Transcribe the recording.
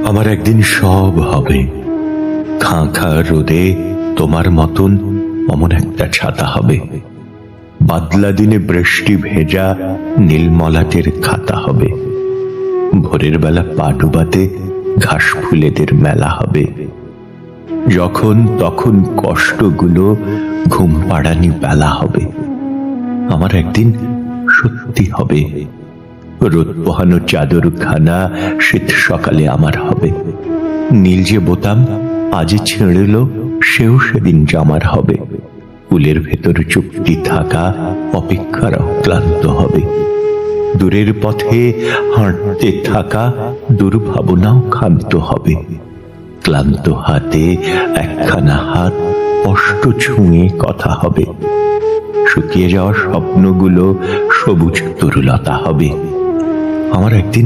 আমার একদিন সব হবে, খাঁ খাঁ রোদে তোমার মতন অমন একটা ছাতা হবে, বাদলা দিনে বৃষ্টি ভেজা নীলমলাটের খাতা হবে, ভোরের বেলা পা ডুবাতে ঘাস ফুলেদের মেলা হবে, যখন তখন কষ্টগুলো ঘুম পাড়ানি বেলা হবে। আমার একদিন সত্যি হবে, রোদ পোহানো চাদর খানা শীত সকালে আমার হবে, নীল যে বোতাম আজই ছিঁড়ল সেও সেদিন জামার হবে, ফুলের ভেতর চুপটি থাকা অপেক্ষার ক্লান্ত হবে, দূরের পথে হাঁটতে থাকা দুর্ভাবনাও ক্ষান্ত হবে, ক্লান্ত হাতে একখানা হাত কষ্ট ছুঁয়ে কথা হবে, শুকিয়ে যাওয়া স্বপ্নগুলো সবুজ তরুলতা হবে। আমার একদিন